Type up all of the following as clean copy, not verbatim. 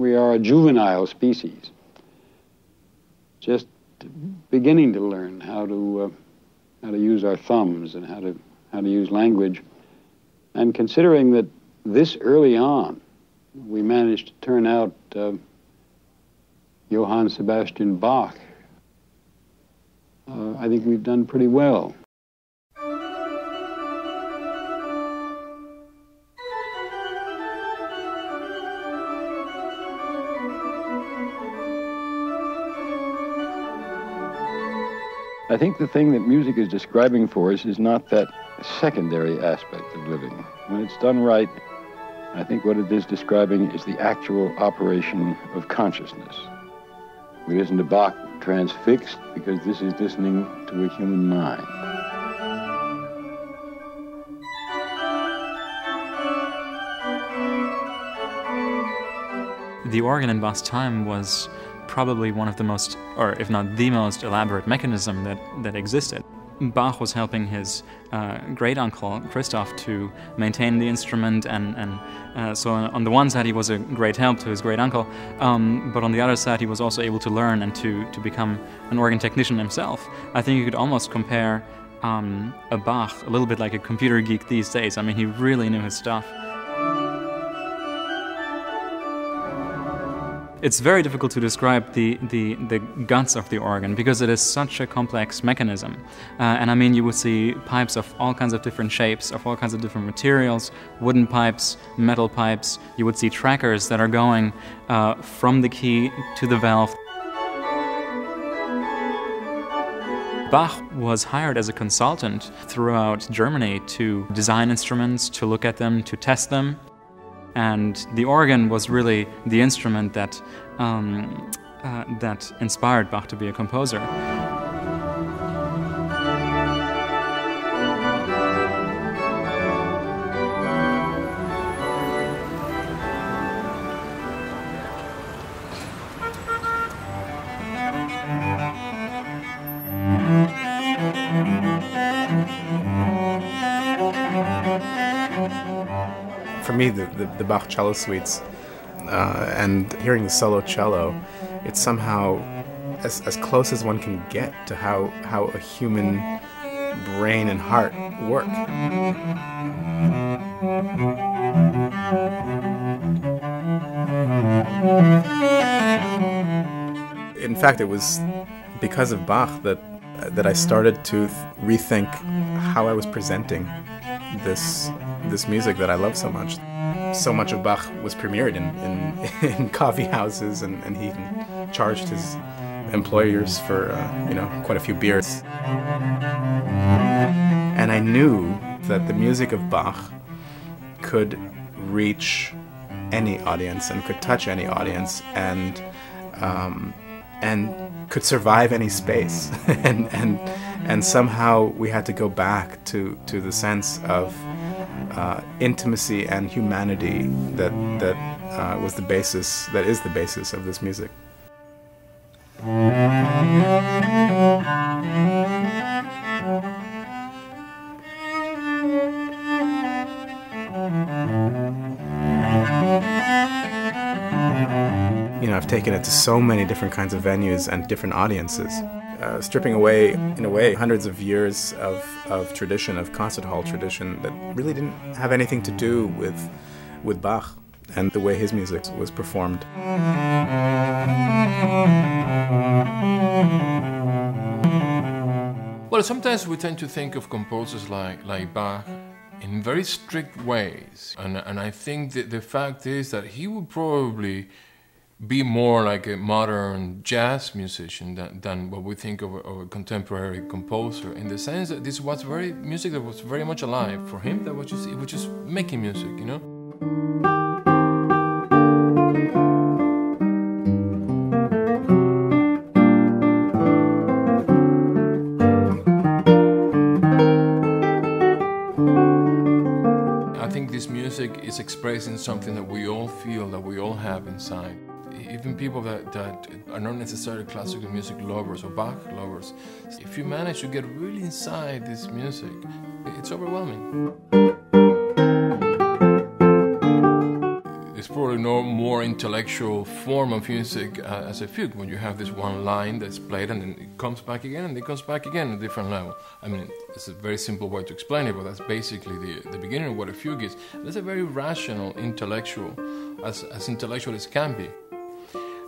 We are a juvenile species, just beginning to learn how to use our thumbs and how to use language. And considering that this early on, we managed to turn out Johann-Sebastian-Bach, I think we've done pretty well. I think the thing that music is describing for us is not that secondary aspect of living. When it's done right, I think what it is describing is the actual operation of consciousness. We listen to Bach transfixed because this is listening to a human mind. The organ in Bach's time was probably one of the most, or if not the most elaborate mechanism that existed. Bach was helping his great-uncle, Christoph, to maintain the instrument, and so on the one side he was a great help to his great-uncle, but on the other side he was also able to learn and to become an organ technician himself. I think you could almost compare a Bach a little bit like a computer geek these days. I mean, he really knew his stuff. It's very difficult to describe the guts of the organ because it is such a complex mechanism. And I mean, you would see pipes of all kinds of different shapes, of all kinds of different materials, wooden pipes, metal pipes. You would see trackers that are going from the key to the valve. Bach was hired as a consultant throughout Germany to design instruments, to look at them, to test them. And the organ was really the instrument that inspired Bach to be a composer. For me, the Bach cello suites and hearing the solo cello, it's somehow as close as one can get to how a human brain and heart work. In fact, it was because of Bach that I started to rethink how I was presenting this music that I love so much. So much of Bach was premiered in coffee houses, and he charged his employers for quite a few beers. And I knew that the music of Bach could reach any audience and could touch any audience and could survive any space. and somehow we had to go back to the sense of intimacy and humanity that was the basis, that is the basis of this music. You know, I've taken it to so many different kinds of venues and different audiences. Stripping away, in a way, hundreds of years of tradition, of concert hall tradition that really didn't have anything to do with Bach and the way his music was performed. Well, sometimes we tend to think of composers like Bach in very strict ways, and I think that the fact is that he would probably be more like a modern jazz musician than what we think of a contemporary composer, in the sense that this was music that was very much alive. For him, it was just making music, you know? I think this music is expressing something that we all feel, that we all have inside. Even people that are not necessarily classical music lovers or Bach lovers, if you manage to get really inside this music, it's overwhelming. It's probably probably no more intellectual form of music as a fugue, when you have this one line that's played and then it comes back again and it comes back again at a different level. I mean, it's a very simple way to explain it, but that's basically the beginning of what a fugue is. That's a very rational, intellectual, as intellectual as can be.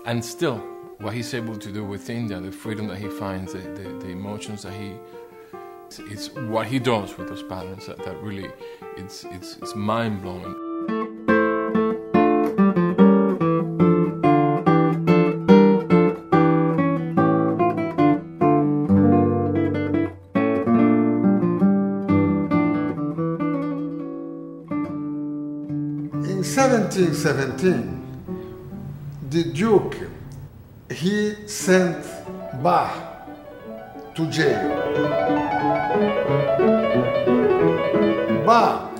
And still, what he's able to do with India, the freedom that he finds, the emotions that it's what he does with those patterns that really, it's mind-blowing. In 1717, the Duke, he sent Bach to jail. Bach,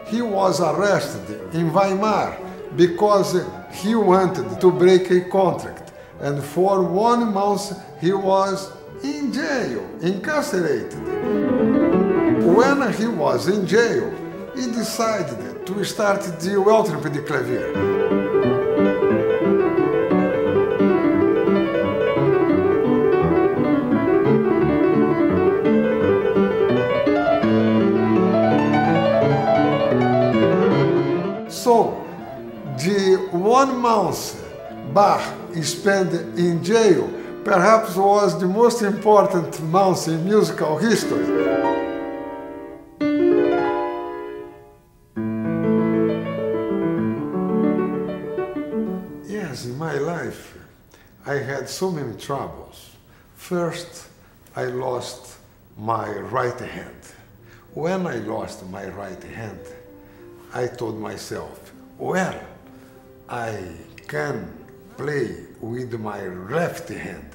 he was arrested in Weimar because he wanted to break a contract, and for 1 month he was in jail, incarcerated. When he was in jail, he decided to start the Weltrup de Clavier. So, the 1 month Bach spent in jail perhaps was the most important month in musical history. Yes, in my life, I had so many troubles. First, I lost my right hand. When I lost my right hand, I told myself, well, I can play with my left hand.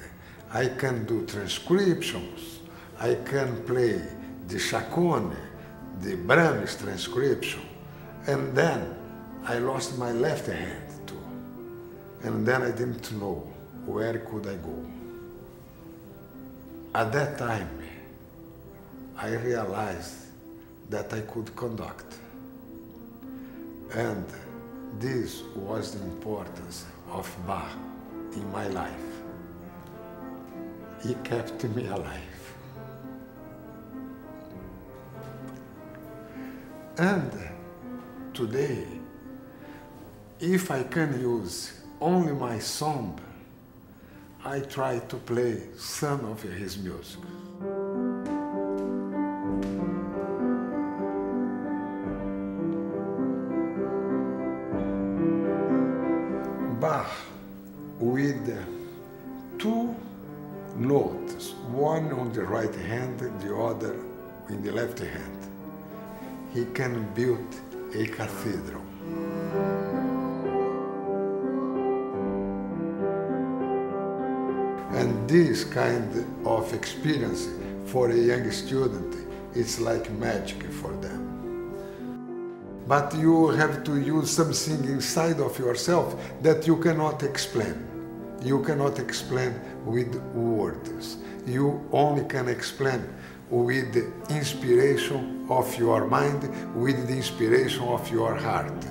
I can do transcriptions. I can play the Chaconne, the Brahms transcription. And then I lost my left hand too. And then I didn't know where could I go. At that time, I realized that I could conduct. And this was the importance of Bach in my life. He kept me alive. And today, if I can use only my song, I try to play some of his music. Bach, with 2 notes, one on the right hand, the other in the left hand, he can build a cathedral. And this kind of experience for a young student, it's like magic for them. But you have to use something inside of yourself that you cannot explain. You cannot explain with words. You only can explain with the inspiration of your mind, with the inspiration of your heart.